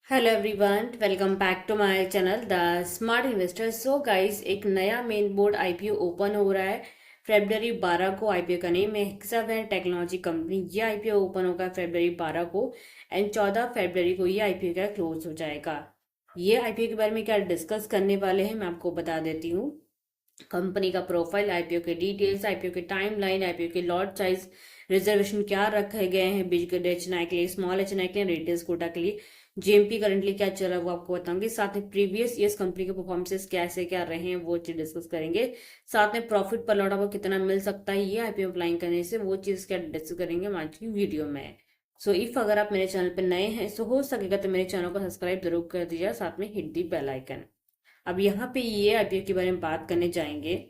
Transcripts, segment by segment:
Hello everyone, welcome back to my channel the smart investor. So guys, एक नया main board IPO open हो रहा है। फेब्रवरी 12 को आईपीओ का नेम है हेक्सावेयर टेक्नोलॉजी कंपनी। ये आईपीओ ओपन होगा फेब्रवरी 12 को एंड 14 फरवरी को ये आईपीओ का क्लोज हो जाएगा। ये आईपीओ के बारे में क्या डिस्कस करने वाले हैं, मैं आपको बता देती हूँ। कंपनी का प्रोफाइल, आईपीओ के डिटेल्स, आईपीओ के टाइमलाइन, आईपीओ के लॉट साइज, रिजर्वेशन क्या रखे गए हैं बिग एचएनआई के लिए, स्मॉल एचएनआई के लिए, रिटेल कोटा के लिए, जीएमपी करंटली क्या चल रहा है वो आपको बताऊंगी। साथ में प्रीवियस ईयर्स कंपनी के परफॉर्मेंसेस कैसे क्या रहे हैं वो चीज डिस्कस करेंगे। साथ में प्रॉफिट पर लॉट आपको कितना मिल सकता है ये आईपीओ अप्लाई करने से, वो चीज क्या डिस्कस करेंगे हम आज की वीडियो में। सो इफ अगर आप मेरे चैनल पर नए हैं तो हो सकेगा तो मेरे चैनल को सब्सक्राइब जरूर कर दीजिए, साथ में हिट दी बेल आइकन। अब यहाँ पे ये आईपीओ के बारे में बात करने जाएंगे।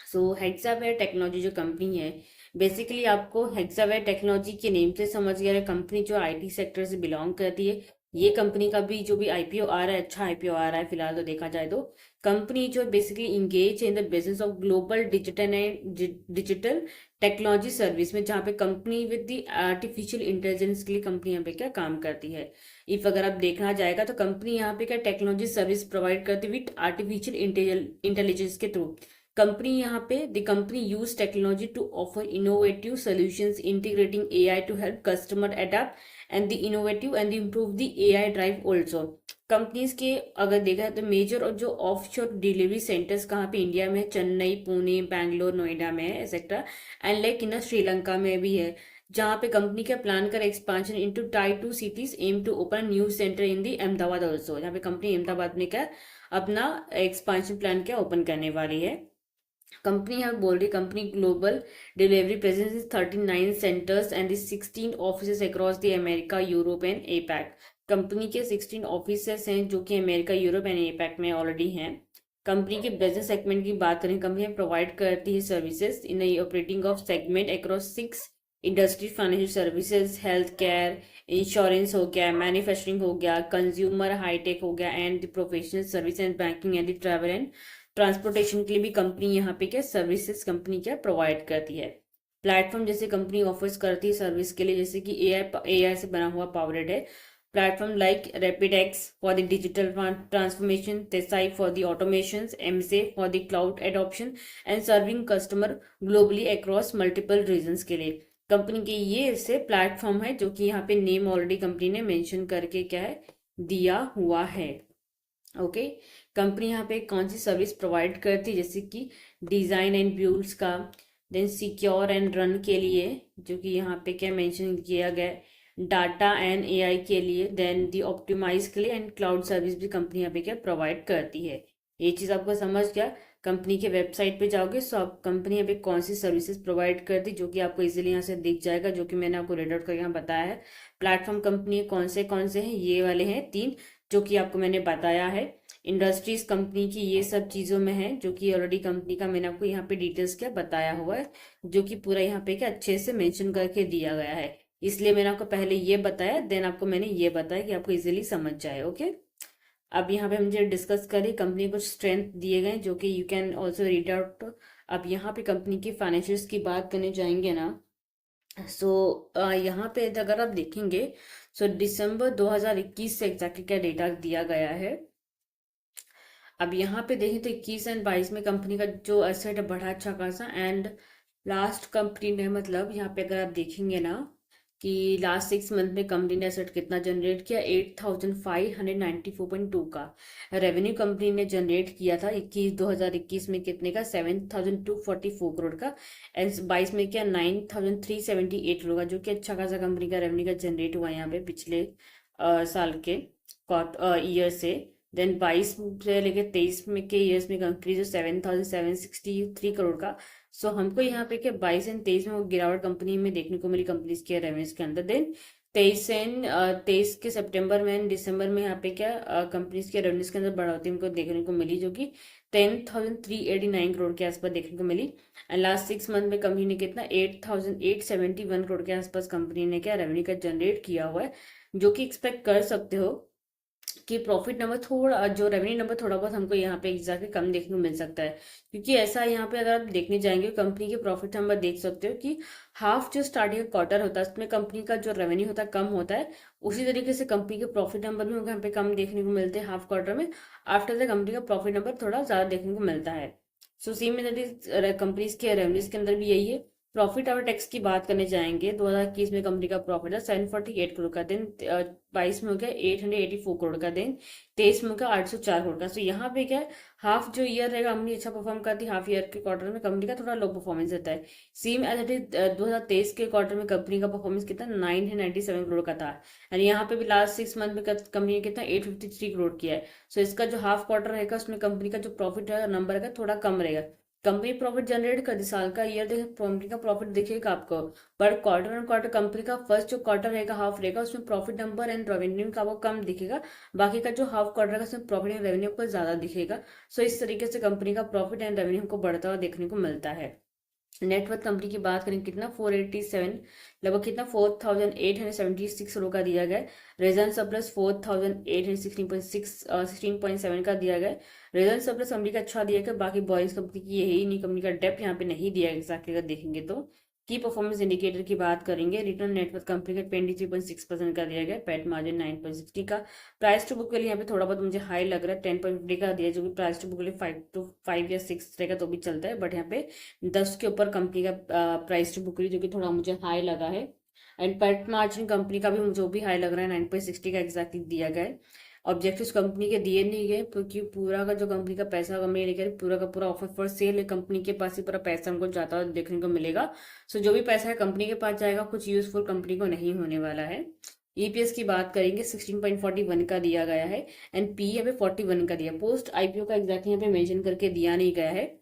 सो हेक्सावेयर टेक्नोलॉजी जो कंपनी है, बेसिकली आपको हेक्सावेयर टेक्नोलॉजी के नेम से समझ गया है, कंपनी जो आईटी सेक्टर से बिलोंग करती है। ये कंपनी का भी जो भी आईपीओ आ रहा है, अच्छा आईपीओ आ रहा है फिलहाल तो देखा जाए तो। कंपनी जो basically engage in the business of global digital technology service में, जहाँ पे company with the artificial intelligence के लिए कंपनी यहाँ पे क्या काम करती है। इफ अगर आप देखना जाएगा तो कंपनी यहाँ पे क्या टेक्नोलॉजी सर्विस प्रोवाइड करती है विद आर्टिफिशियल इंटेलिजेंस के थ्रू। कंपनी यहाँ पे the company use technology to offer innovative solutions integrating AI to help customer adept and the innovative and improve the AI drive also. Companies के अगर देखा जाए तो मेजर और जो ऑफशोर डिलीवरी सेंटर्स कहाँ पे इंडिया में है, चेन्नई, पुणे, बैंगलोर, नोएडा में है etcetera. And like in Sri Lanka में भी है, जहाँ पे कंपनी का प्लान कर expansion into tier 2 cities, aim to open new centre in the Ahmedabad also. जहाँ पे कंपनी अहमदाबाद में क्या अपना एक्सपांशन प्लान क्या ओपन करने वाली है। कंपनी यहाँ बोल रही company global delivery presence is 39 centres and 16 office across the America, Europe and APAC. Company के 16 ऑफिस हैं जो कि अमेरिका, यूरोप एंड एपैक में ऑलरेडी हैं। कंपनी के बिजनेस सेगमेंट की बात करें, कंपनी प्रोवाइड करती है services in operating of segment across 6 industry, financial services, health care, insurance हो गया, मैन्युफैक्चरिंग हो गया, कंज्यूमर हाईटेक हो गया and the professional service and banking and the travel and transportation के लिए भी कंपनी यहाँ पे क्या सर्विसेज कंपनी क्या प्रोवाइड करती है। प्लेटफॉर्म जैसे कंपनी ऑफर्स करती है सर्विस के लिए, जैसे कि एआई से बना हुआ पावरेड है platform like RapidX for the digital transformation, Tensai for the automation, Amaze for the cloud adoption and serving customer globally across multiple regions के लिए। कंपनी के ये ऐसे प्लेटफॉर्म है जो कि यहाँ पे नेम ऑलरेडी कंपनी ने मेंशन करके क्या है दिया हुआ है। ओके, कंपनी यहाँ पे कौन सी सर्विस प्रोवाइड करती है, जैसे कि डिजाइन एंड बिल्ड्स का, देन सिक्योर एंड रन के लिए जो कि यहाँ पे क्या मेंशन किया गया है, डाटा एंड एआई के लिए, देन दी ऑप्टिमाइज के लिए एंड क्लाउड सर्विस भी कंपनी यहाँ पे क्या प्रोवाइड करती है। ये चीज़ आपको समझ गया। कंपनी के वेबसाइट पे जाओगे सो आप कंपनी यहाँ पे कौन सी सर्विसेज प्रोवाइड करती जो कि आपको इजीली यहाँ से दिख जाएगा, जो कि मैंने आपको रीड आउट करके यहाँ बताया है। प्लेटफॉर्म कंपनी कौन से हैं, ये वाले हैं 3 जो कि आपको मैंने बताया है। इंडस्ट्रीज कंपनी की ये सब चीज़ों में है जो कि ऑलरेडी कंपनी का मैंने आपको यहाँ पे डिटेल्स क्या बताया हुआ है, जो कि पूरा यहाँ पे क्या अच्छे से मेंशन करके दिया गया है। इसलिए मैंने आपको पहले ये बताया, देन आपको मैंने ये बताया कि आपको इजीली समझ जाए। ओके, अब यहाँ पे हम जो डिस्कस करें कंपनी को स्ट्रेंथ दिए गए जो कि you can also read out. अब यहाँ पे कंपनी की फाइनेंशियल्स की बात करने जाएंगे ना, सो यहाँ पे अगर आप देखेंगे सो दिसंबर 2021 से एग्जैक्टली क्या डेटा दिया गया है। अब यहाँ पे देखें तो 21 एंड 22 में कंपनी का जो एसेट है बढ़ा अच्छा खासा, एंड लास्ट कंपनी ने मतलब यहाँ पे अगर आप देखेंगे ना कि लास्ट 6 मंथ में कंपनी ने एसेट कितना जनरेट किया, 8594.2 का रेवेन्यू कंपनी ने जनरेट किया था 2021 में कितने का, 7244 करोड़ का। एंड 22 में क्या 9378 करोड़ का, जो कि अच्छा खासा कंपनी का रेवेन्यू का जनरेट हुआ यहाँ पे पिछले साल के ईयर से। देन 22 से लेके 23 में के ईयर्स में इंक्रीज 7763 करोड़ का। सो हमको यहाँ पे क्या 22 एंड 23 में वो गिरावट कंपनी में देखने को मिली कंपनीज के रेवेन्यूज के अंदर। देन 23 के सितंबर में एंड दिसंबर में यहाँ पे क्या कंपनीज के रेवेन्यूज के अंदर बढ़ोतरी हमको देखने को मिली, जो कि 10,389 करोड़ के आसपास देखने को मिली। एंड लास्ट 6 मंथ में कंपनी ने कितना 8,871 करोड़ के आसपास कंपनी ने क्या रेवेन्यू का जनरेट किया हुआ है, जो कि एक्सपेक्ट कर सकते हो कि प्रॉफिट नंबर थोड़ा, जो रेवेन्यू नंबर थोड़ा बहुत हमको यहाँ पे एग्जैक्टली कम देखने को मिल सकता है, क्योंकि ऐसा यहाँ पे अगर आप देखने जाएंगे कंपनी के प्रॉफिट नंबर देख सकते हो कि हाफ जो स्टार्टिंग क्वार्टर होता है उसमें कंपनी का जो रेवेन्यू होता है कम होता है, उसी तरीके से कंपनी के प्रॉफिट नंबर भी हमको यहाँ पे कम देखने को मिलते हैं हाफ क्वार्टर में। आफ्टर द कंपनी का प्रॉफिट नंबर थोड़ा ज्यादा देखने को मिलता है। सो सिमिलरली कंपनीज के रेवेन्यूज के अंदर भी यही है। प्रॉफिट आफ्टर टैक्स की बात करने जाएंगे, 2021 में कंपनी का प्रॉफिट है 748 करोड़ का दिन, 22 में हो गया 884 करोड़ का दिन, 23 में हो गया 804 करोड़ का। सो यहाँ पे क्या है, हाफ जो ईयर रहेगा कंपनी अच्छा परफॉर्म करती है, हाफ ईयर के क्वार्टर में कंपनी का थोड़ा लो परफॉर्मेंस रहता है। सेम एज इट इज 2023 के क्वार्टर में कंपनी का परफॉर्मेंस कितना 997 करोड़ का था, यानी यहाँ पे भी लास्ट 6 मंथ में कंपनी ने कितना 853 करोड़ किया है। सो इसका जो हाफ क्वार्टर रहेगा उसमें कंपनी का जो प्रॉफिट है नंबर रहेगा थोड़ा कम रहेगा। कंपनी प्रॉफिट जनरेट कर साल का ईयर देखे कंपनी का प्रॉफिट दिखेगा आपको, पर क्वार्टर एंड क्वार्टर कंपनी का फर्स्ट जो क्वार्टर रहेगा हाफ रहेगा उसमें प्रॉफिट नंबर एंड रेवेन्यू का वो कम दिखेगा, बाकी का जो हाफ क्वार्टर का उसमें प्रॉफिट एंड रेवेन्यू को ज्यादा दिखेगा। सो इस तरीके से कंपनी का प्रॉफिट एंड रेवेन्यू को बढ़ता हुआ देखने को मिलता है। नेटवर्थ कंपनी की बात करें कितना 487, लगभग कितना 4876 करोड़ का दिया गया है। रिजर्व सरप्लस 4816.7 का दिया गया है। रिजर्व सरप्लस कंपनी का अच्छा दिया गया, बाकी बॉयज कंपनी की यही नहीं, कंपनी का डेप्थ यहाँ पे नहीं दिया गया एग्जैक्टली अगर देखेंगे तो। की परफॉर्मेंस इंडिकेटर की बात करेंगे, रिटर्न नेटवर्थ कंपनी का 23.6% का दिया गया, पैट मार्जिन 9.60 का। प्राइस टू बुक के लिए यहाँ पे थोड़ा बहुत मुझे हाई लग रहा है, 10.50 का दिया, जो कि प्राइस टू बुक के लिए 5 या 6 रहेगा तो भी चलता है, बट यहाँ पे 10 के ऊपर कंपनी का प्राइस टू बुक जो कि थोड़ा मुझे हाई लगा है। एंड पैट मार्जिन कंपनी का भी मुझे भी हाई लग रहा है, 9.60 का एग्जैक्टली दिया गया है। ऑब्जेक्टिव्स कंपनी के दिए नहीं गए, क्योंकि पूरा का जो कंपनी का पैसा कंपनी लेकर पूरा का पूरा ऑफर फॉर सेल है, कंपनी के पास ही पूरा पैसा हमको जाता हुआ देखने को मिलेगा। सो जो भी पैसा है कंपनी के पास जाएगा, कुछ यूजफुल कंपनी को नहीं होने वाला है। ईपीएस की बात करेंगे 16.41 का दिया गया है, एंड पी यहाँ पे 41 का दिया। पोस्ट आईपीओ का एग्जैक्टली यहाँ पे मेंशन करके दिया नहीं गया है,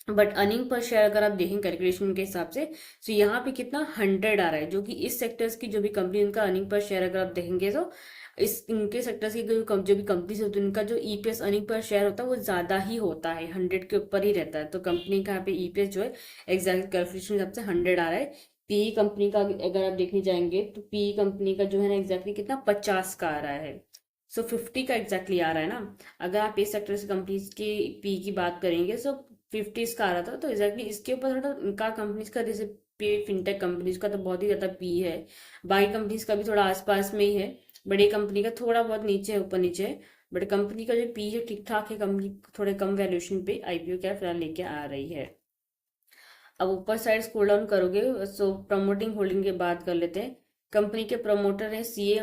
बट अर्निंग पर शेयर अगर आप देखें कैलकुलेशन के हिसाब से तो यहाँ पे कितना 100 आ रहा है, जो कि इस सेक्टर्स की जो भी कंपनी उनका अर्निंग पर शेयर अगर आप देखेंगे तो इस इनके सेक्टर्स की जो भी कंपनीज होती है उनका जो ईपीएस अर्निंग पर शेयर होता है वो ज्यादा ही होता है, 100 के ऊपर ही रहता है। तो कंपनी का यहाँ पे ईपीएस जो है एग्जैक्ट कैलकुलेशन हिसाब से 100 आ रहा है। पीई कंपनी का अगर आप देखने जाएंगे तो पीई कंपनी का जो है ना एग्जैक्टली कितना 50 का आ रहा है। सो 50 का एग्जैक्टली आ रहा है ना। अगर आप इस सेक्टर से कंपनीज की पी की बात करेंगे तो 50 का आ रहा था, तो एग्जैक्टली इसके ऊपर थोड़ा इनका कंपनीज का जैसे पे फिनटेक कंपनीज का तो बहुत ही ज्यादा पी है, बाकी कंपनीज का भी थोड़ा आसपास में ही है, बड़ी कंपनी का थोड़ा बहुत नीचे है, ऊपर नीचे है। बट कंपनी का जो पी है ठीक ठाक है, कंपनी थोड़े कम वैल्यूएशन पे आईपीओ क्या फिलहाल लेके आ रही है। अब ऊपर साइड स्क्रॉल डाउन करोगे सो प्रमोटिंग होल्डिंग की बात कर लेते हैं। कंपनी के प्रमोटर है सीए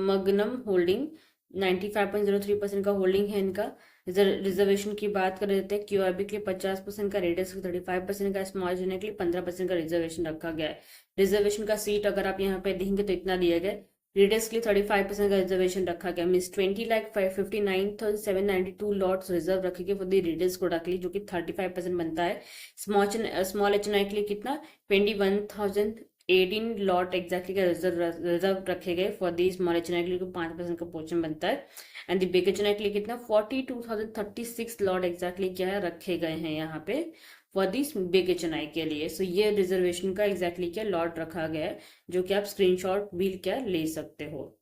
मगनम होल्डिंग, 95.03% का होल्डिंग है इनका। रिजर्वेशन की बात कर लेते हैं, क्यूआरबी के लिए 50% का, रेडर्स के 35% का, स्मॉल जनरल के लिए 15% का रिजर्वेशन रखा गया है। रिजर्वेशन का सीट अगर आप यहाँ पे देखेंगे तो इतना दिया गया है। रीडर्स के लिए 35% का रिजर्वेशन रखा गया, मीन 20,59,792 लॉट्स रिजर्व रखे गए फॉर द रीडर्स कोटा के लिए, जो कि 35% बनता है। स्मॉल एचएनआई के लिए कितना 21,018 लॉट एग्जैक्टली का रिजर्व रखे गए फॉर दी स्मॉल एचएनआई के लिए, 5% का पोर्शन बनता है। एंड दी बिग एचएनआई के लिए कितना 42,036 लॉट एग्जैक्टली क्या है रखे गए हैं यहाँ पे फॉर दिस बिग एचएनआई के लिए। सो ये रिजर्वेशन का एग्जैक्टली क्या लॉट रखा गया है, जो कि आप स्क्रीनशॉट भी क्या ले सकते हो।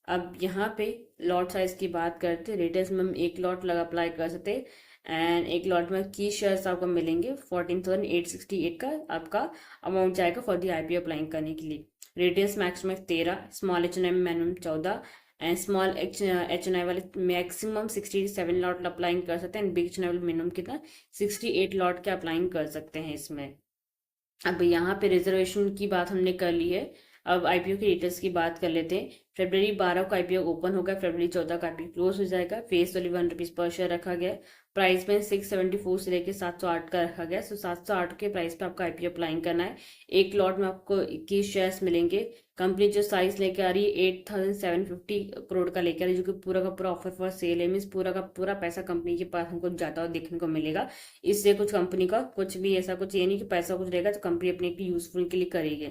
अब यहाँ पे लॉट साइज की बात करते हैं, रिटेल्स में हम एक लॉट लगा अप्लाई कर सकते हैं, एंड एक लॉट में की शेयर्स आपको मिलेंगे 14,868 का आपका अमाउंट जाएगा फॉर दी आईपीओ अप्लाई करने के लिए। Retails maximum 13, small H N I minimum 14, and small H N I वाले मैक्सिमम 67 लॉट अप्लाइंग कर सकते हैं, and big H N I वाले मिनिमम कितना 68 लॉट के अप्लाइंग कर सकते हैं इसमें। अब यहाँ पे रिजर्वेशन की बात हमने कर ली है, अब आईपीओ की डिटेल्स की बात कर लेते हैं। फरवरी 12 को आईपीओ ओपन होगा, फरवरी 14 को आईपीओ क्लोज हो जाएगा। Face value 1 rupees per share रखा गया। प्राइस में 674 से लेकर 708 का रखा गया। सो 708 के प्राइस पे आपका आईपीओ अप्लाई करना है। एक लॉट में आपको 21 शेयर्स मिलेंगे। कंपनी जो साइज लेके आ रही है 8,750 करोड़ का लेकर आ रही है, जो कि पूरा का पूरा ऑफर फॉर सेल है, मीन्स पूरा का पूरा पैसा कंपनी के पास हमको जाता हुआ देखने को मिलेगा। इससे कुछ कंपनी का कुछ भी ऐसा कुछ ये नहीं कि पैसा कुछ रहेगा तो कंपनी अपने यूजफुल के लिए करेगी,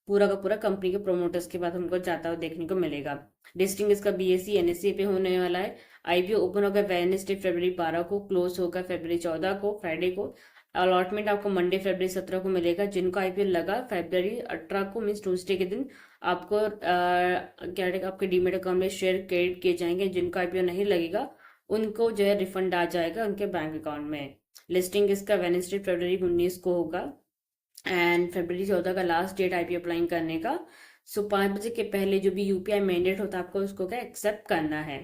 पूरा का पूरा कंपनी के प्रोमोटर्स के बाद हमको जाता हुआ देखने को मिलेगा। लिस्टिंग इसका बीएससी एनएससी पे होने वाला है। आईपीओ ओपन होगा वेडनेसडे फरवरी 12 को, क्लोज होगा फरवरी 14 को फ्राइडे को। अलॉटमेंट आपको मंडे फरवरी 17 को मिलेगा। जिनको आईपीओ लगा फरवरी 18 को मीन्स ट्यूसडे के दिन आपको क्या है, आपके डीमेट अकाउंट में शेयर क्रेडिट किए जाएंगे। जिनको आईपीओ नहीं लगेगा उनको जो है रिफंड आ जाएगा उनके बैंक अकाउंट में। लिस्टिंग इसका वेडनेसडे फरवरी 19 को होगा एंड फरवरी 14 का लास्ट डेट आईपीओ अप्लाई करने का। सो 5 बजे के पहले जो भी यूपीआई मैंडेट होता है आपको उसको क्या एक्सेप्ट करना है।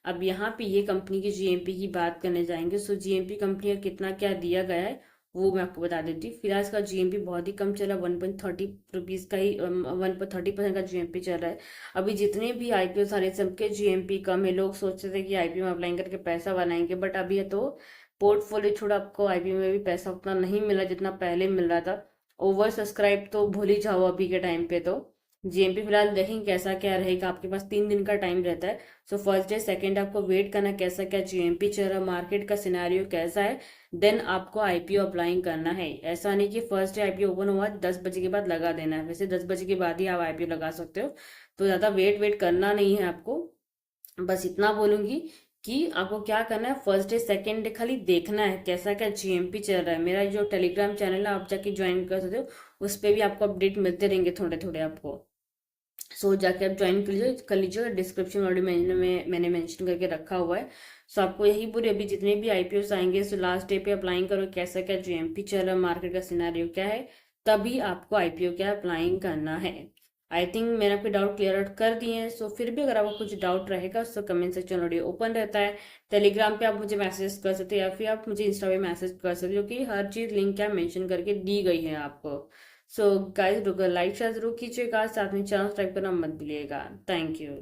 अब यहाँ पे ये कंपनी की जीएमपी की बात करने जाएंगे। सो जीएमपी कंपनी का कितना क्या दिया गया है वो मैं आपको बता देती हूँ। फिलहाल इसका जीएमपी बहुत ही कम चला, 1.30 रुपीज़ का ही 1.30% का जीएमपी चल रहा है। अभी जितने भी आईपीओ सारे सबके जीएमपी कम है। लोग सोचते थे कि आईपीओ में अप्लाई करके पैसा बनाएंगे, बट अभी है तो पोर्टफोलियो छोड़ा, आपको आईपीओ में भी पैसा उतना नहीं मिला जितना पहले मिल रहा था। ओवर सब्सक्राइब तो भूल ही जाओ अभी के टाइम पे। तो जीएमपी फिलहाल देखेंगे कैसा क्या रहेगा। आपके पास 3 दिन का टाइम रहता है। सो फर्स्ट डे सेकंड आपको वेट करना कैसा क्या जीएमपी चल रहा है, मार्केट का सिनेरियो कैसा है, देन आपको आईपीओ अप्लाई करना है। ऐसा नहीं कि फर्स्ट डे आईपीओ ओपन हुआ 10 बजे के बाद लगा देना है। वैसे 10 बजे के बाद ही आप आईपीओ लगा सकते हो, तो ज़्यादा वेट वेट करना नहीं है आपको। बस इतना बोलूंगी कि आपको क्या करना है, फर्स्ट डे सेकंड डे खाली देखना है कैसा क्या जीएमपी चल रहा है। मेरा जो टेलीग्राम चैनल है आप जाके ज्वाइन कर सकते हो, उस पर भी आपको अपडेट मिलते रहेंगे थोड़े थोड़े आपको। सो जाके आप ज्वाइन कर लीजिएगा। डिस्क्रिप्शन ऑलरेडी मैंने मेंशन करके रखा हुआ है। सो आपको यही पूरे अभी जितने भी आईपीओस आएंगे सो लास्ट डे पे अप्लाई करो कैसा क्या जीएमपी चल रहा है, मार्केट का सिनेरियो क्या है, तभी आपको आईपीओ क्या अप्लाई करना है। आई थिंक मैंने आपके डाउट क्लियर आउट कर दिए हैं। सो फिर भी अगर आपको कुछ डाउट रहेगा तो कमेंट सेक्शन ऑलरेडी ओपन रहता है। टेलीग्राम पे आप मुझे मैसेज कर सकते हैं या फिर आप मुझे इंस्टा पे मैसेज कर सकते हो, जो कि हर चीज़ लिंक क्या मेंशन करके दी गई है आपको। सो गाइस लाइक शेयर जरूर कीजिएगा, साथ में चैनल सब्सक्राइब करना मत भूलिएगा। Thank you.